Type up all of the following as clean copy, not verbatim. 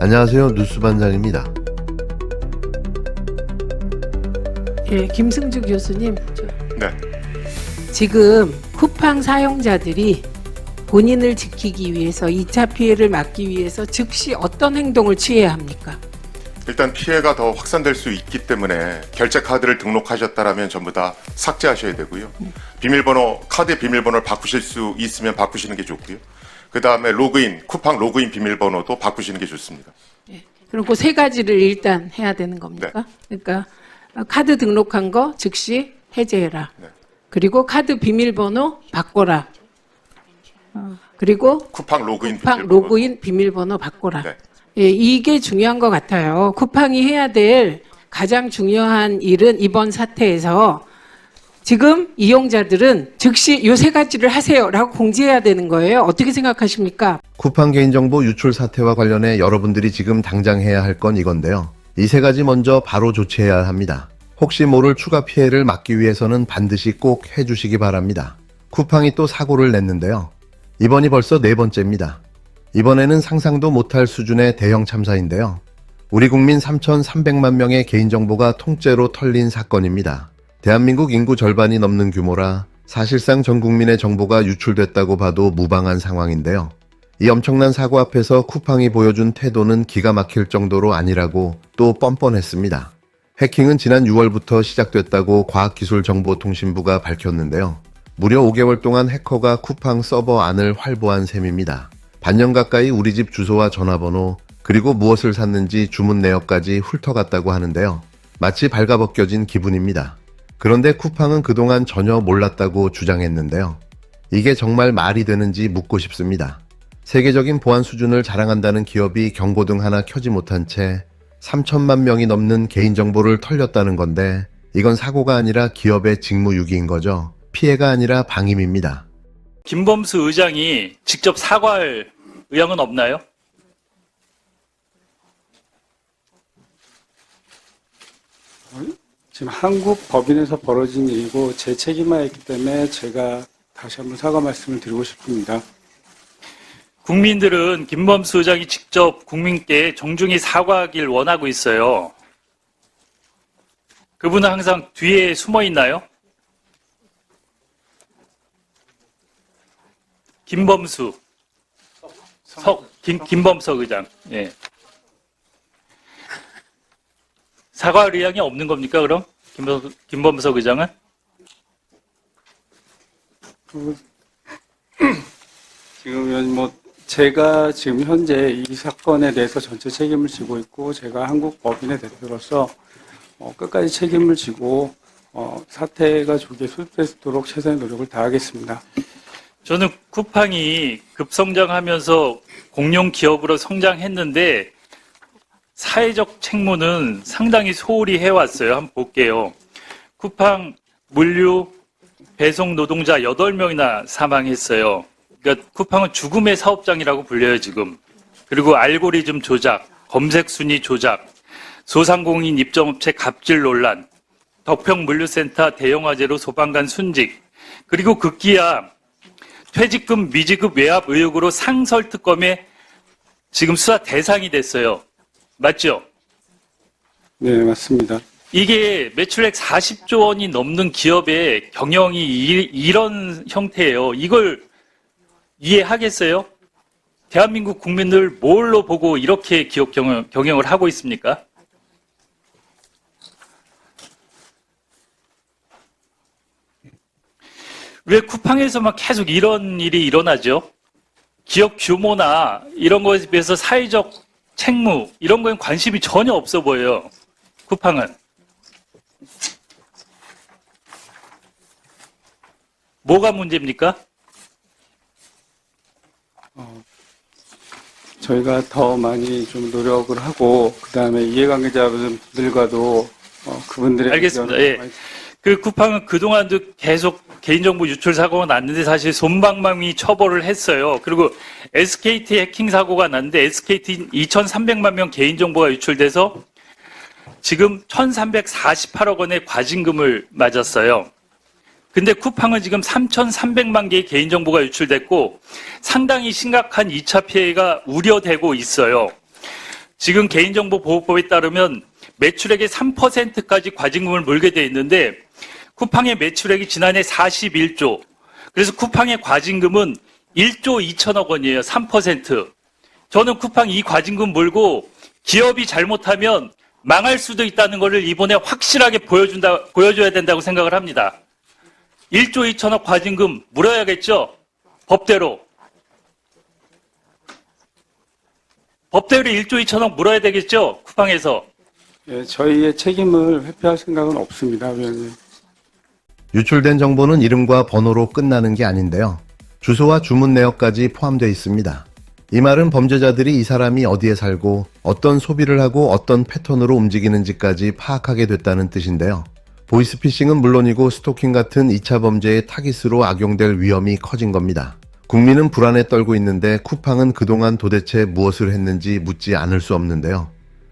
안녕하세요. 뉴스반장입니다. 예, 김승주 교수님. 네. 지금 쿠팡 사용자들이 본인을 지키기 위해서 2차 피해를 막기 위해서 즉시 어떤 행동을 취해야 합니까? 일단 피해가 더 확산될 수 있기 때문에 결제 카드를 등록하셨다라면 전부 다 삭제하셔야 되고요. 비밀번호, 카드 비밀번호를 바꾸실 수 있으면 바꾸시는 게 좋고요. 그 다음에 로그인, 쿠팡 로그인 비밀번호도 바꾸시는 게 좋습니다. 예, 그럼 그 세 가지를 일단 해야 되는 겁니까? 네. 그러니까 카드 등록한 거 즉시 해제해라. 네. 그리고 카드 비밀번호 바꿔라. 그리고 쿠팡 로그인 쿠팡 비밀번호. 로그인 비밀번호 바꿔라. 네. 예, 이게 중요한 것 같아요. 쿠팡이 해야 될 가장 중요한 일은 이번 사태에서 지금 이용자들은 즉시 이 세 가지를 하세요라고 공지해야 되는 거예요. 어떻게 생각하십니까? 쿠팡 개인정보 유출 사태와 관련해 여러분들이 지금 당장 해야 할 건 이건데요. 이 세 가지 먼저 바로 조치해야 합니다. 혹시 모를 추가 피해를 막기 위해서는 반드시 꼭 해주시기 바랍니다. 쿠팡이 또 사고를 냈는데요. 이번이 벌써 네 번째입니다. 이번에는 상상도 못할 수준의 대형 참사인데요. 우리 국민 3,300만 명의 개인정보가 통째로 털린 사건입니다. 대한민국 인구 절반이 넘는 규모라 사실상 전 국민의 정보가 유출됐다고 봐도 무방한 상황인데요. 이 엄청난 사고 앞에서 쿠팡이 보여준 태도는 기가 막힐 정도로 아니라고 또 뻔뻔했습니다. 해킹은 지난 6월부터 시작됐다고 과학기술정보통신부가 밝혔는데요. 무려 5개월 동안 해커가 쿠팡 서버 안을 활보한 셈입니다. 반년 가까이 우리 집 주소와 전화번호, 그리고 무엇을 샀는지 주문 내역까지 훑어갔다고 하는데요. 마치 발가벗겨진 기분입니다. 그런데 쿠팡은 그동안 전혀 몰랐다고 주장했는데요. 이게 정말 말이 되는지 묻고 싶습니다. 세계적인 보안 수준을 자랑한다는 기업이 경고등 하나 켜지 못한 채 3천만 명이 넘는 개인정보를 털렸다는 건데 이건 사고가 아니라 기업의 직무유기인 거죠. 피해가 아니라 방임입니다. 김범수 의장이 직접 사과할 의향은 없나요? 지금 한국 법인에서 벌어진 일이고 제 책임하였기 때문에 제가 다시 한번 사과 말씀을 드리고 싶습니다. 국민들은 김범수 의장이 직접 국민께 정중히 사과하길 원하고 있어요. 그분은 항상 뒤에 숨어 있나요? 김범수, 김범석 의장. 예. 사과할 의향이 없는 겁니까, 그럼? 김범석 의장은? 지금 제가 지금 현재 이 사건에 대해서 전체 책임을 지고 있고 제가 한국 법인의 대표로서 끝까지 책임을 지고 사태가 조기에 수습되도록 최선의 노력을 다하겠습니다. 저는 쿠팡이 급성장하면서 공룡 기업으로 성장했는데 사회적 책무는 상당히 소홀히 해왔어요. 한번 볼게요. 쿠팡 물류 배송 노동자 8명이나 사망했어요. 그러니까 쿠팡은 죽음의 사업장이라고 불려요, 지금. 그리고 알고리즘 조작, 검색 순위 조작, 소상공인 입점업체 갑질 논란, 덕평 물류센터 대형 화재로 소방관 순직, 그리고 급기야 퇴직금 미지급 외압 의혹으로 상설특검에 지금 수사 대상이 됐어요. 맞죠? 네, 맞습니다. 이게 매출액 40조 원이 넘는 기업의 경영이 이런 형태예요. 이걸 이해하겠어요? 대한민국 국민들 뭘로 보고 이렇게 기업 경영을 하고 있습니까? 왜 쿠팡에서만 계속 이런 일이 일어나죠? 기업 규모나 이런 거에 비해서 사회적 책무 이런 거엔 관심이 전혀 없어 보여요. 쿠팡은. 뭐가 문제입니까? 저희가 더 많이 좀 노력을 하고 그다음에 이해관계자분들과도 그분들의 알겠습니다. 의견을 예. 많이 그 쿠팡은 그동안도 계속 개인정보 유출 사고가 났는데 사실 솜방망이 처벌을 했어요. 그리고 SKT 해킹 사고가 났는데 SKT 2,300만 명 개인정보가 유출돼서 지금 1,348억 원의 과징금을 맞았어요. 근데 쿠팡은 지금 3,300만 개의 개인정보가 유출됐고 상당히 심각한 2차 피해가 우려되고 있어요. 지금 개인정보보호법에 따르면 매출액의 3%까지 과징금을 물게 돼 있는데 쿠팡의 매출액이 지난해 41조. 그래서 쿠팡의 과징금은 1조 2천억 원이에요. 3%. 저는 쿠팡 이 과징금 물고 기업이 잘못하면 망할 수도 있다는 것을 이번에 확실하게 보여줘야 된다고 생각을 합니다. 1조 2천억 과징금 물어야겠죠? 법대로. 법대로 1조 2천억 물어야 되겠죠? 쿠팡에서. 예, 저희의 책임을 회피할 생각은 없습니다, 위원님. 유출된 정보는 이름과 번호로 끝나는 게 아닌데요. 주소와 주문 내역까지 포함되어 있습니다. 이 말은 범죄자들이 이 사람이 어디에 살고 어떤 소비를 하고 어떤 패턴으로 움직이는지까지 파악하게 됐다는 뜻인데요. 보이스피싱은 물론이고 스토킹 같은 2차 범죄의 타깃으로 악용될 위험이 커진 겁니다. 국민은 불안에 떨고 있는데 쿠팡은 그동안 도대체 무엇을 했는지 묻지 않을 수 없는데요.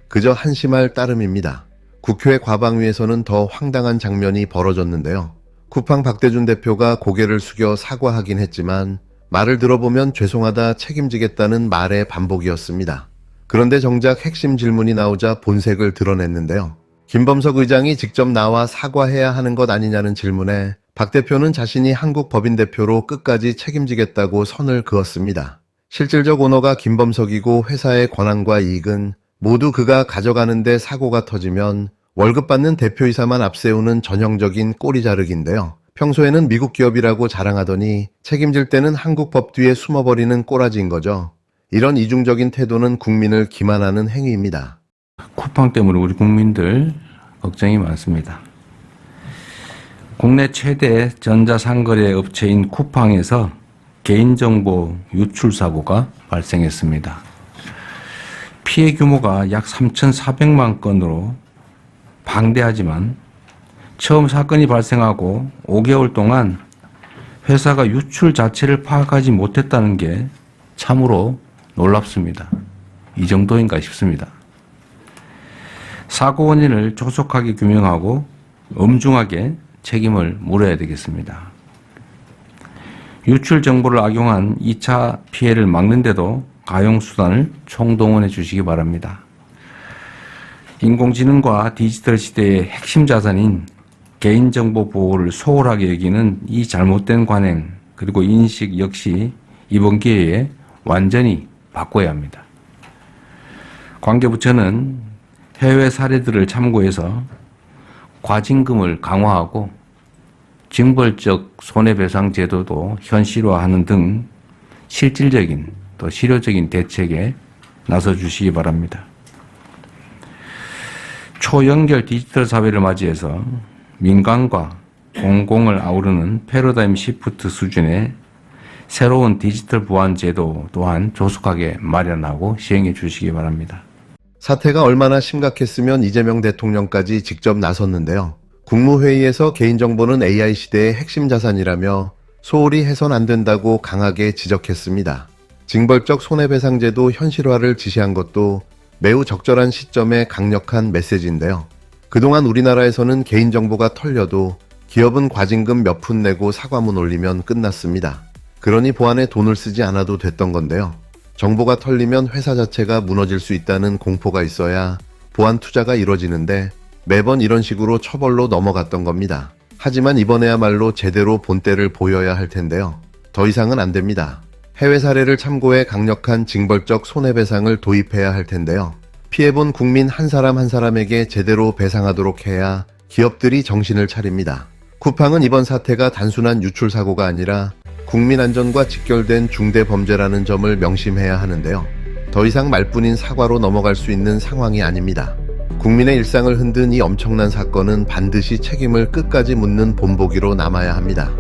그저 한심할 따름입니다. 국회 과방위에서는 더 황당한 장면이 벌어졌는데요. 쿠팡 박대준 대표가 고개를 숙여 사과하긴 했지만 말을 들어보면 죄송하다 책임지겠다는 말의 반복이었습니다. 그런데 정작 핵심 질문이 나오자 본색을 드러냈는데요. 김범석 의장이 직접 나와 사과해야 하는 것 아니냐는 질문에 박 대표는 자신이 한국 법인 대표로 끝까지 책임지겠다고 선을 그었습니다. 실질적 오너가 김범석이고 회사의 권한과 이익은 모두 그가 가져가는데 사고가 터지면 월급 받는 대표이사만 앞세우는 전형적인 꼬리 자르기인데요. 평소에는 미국 기업이라고 자랑하더니 책임질 때는 한국 법 뒤에 숨어버리는 꼬라지인 거죠. 이런 이중적인 태도는 국민을 기만하는 행위입니다. 쿠팡 때문에 우리 국민들 걱정이 많습니다. 국내 최대 전자상거래 업체인 쿠팡에서 개인정보 유출 사고가 발생했습니다. 피해 규모가 약 3,400만 건으로 방대하지만 처음 사건이 발생하고 5개월 동안 회사가 유출 자체를 파악하지 못했다는 게 참으로 놀랍습니다. 이 정도인가 싶습니다. 사고 원인을 조속하게 규명하고 엄중하게 책임을 물어야 되겠습니다. 유출 정보를 악용한 2차 피해를 막는데도 가용수단을 총동원해 주시기 바랍니다. 인공지능과 디지털 시대의 핵심 자산인 개인정보 보호를 소홀하게 여기는 이 잘못된 관행 그리고 인식 역시 이번 기회에 완전히 바꿔야 합니다. 관계부처는 해외 사례들을 참고해서 과징금을 강화하고 징벌적 손해배상 제도도 현실화하는 등 실질적인 또 실효적인 대책에 나서 주시기 바랍니다. 초연결 디지털 사회를 맞이해서 민간과 공공을 아우르는 패러다임 시프트 수준의 새로운 디지털 보안 제도 또한 조속하게 마련하고 시행해 주시기 바랍니다. 사태가 얼마나 심각했으면 이재명 대통령까지 직접 나섰는데요. 국무회의에서 개인정보는 AI 시대의 핵심 자산이라며 소홀히 해선 안 된다고 강하게 지적했습니다. 징벌적 손해배상제도 현실화를 지시한 것도 매우 적절한 시점에 강력한 메시지인데요. 그동안 우리나라에서는 개인정보가 털려도 기업은 과징금 몇 푼 내고 사과문 올리면 끝났습니다. 그러니 보안에 돈을 쓰지 않아도 됐던 건데요. 정보가 털리면 회사 자체가 무너질 수 있다는 공포가 있어야 보안 투자가 이뤄지는데 매번 이런 식으로 처벌로 넘어갔던 겁니다. 하지만 이번에야말로 제대로 본때를 보여야 할 텐데요. 더 이상은 안 됩니다. 해외 사례를 참고해 강력한 징벌적 손해배상을 도입해야 할 텐데요. 피해본 국민 한 사람 한 사람에게 제대로 배상하도록 해야 기업들이 정신을 차립니다. 쿠팡은 이번 사태가 단순한 유출 사고가 아니라 국민 안전과 직결된 중대 범죄라는 점을 명심해야 하는데요. 더 이상 말뿐인 사과로 넘어갈 수 있는 상황이 아닙니다. 국민의 일상을 흔든 이 엄청난 사건은 반드시 책임을 끝까지 묻는 본보기로 남아야 합니다.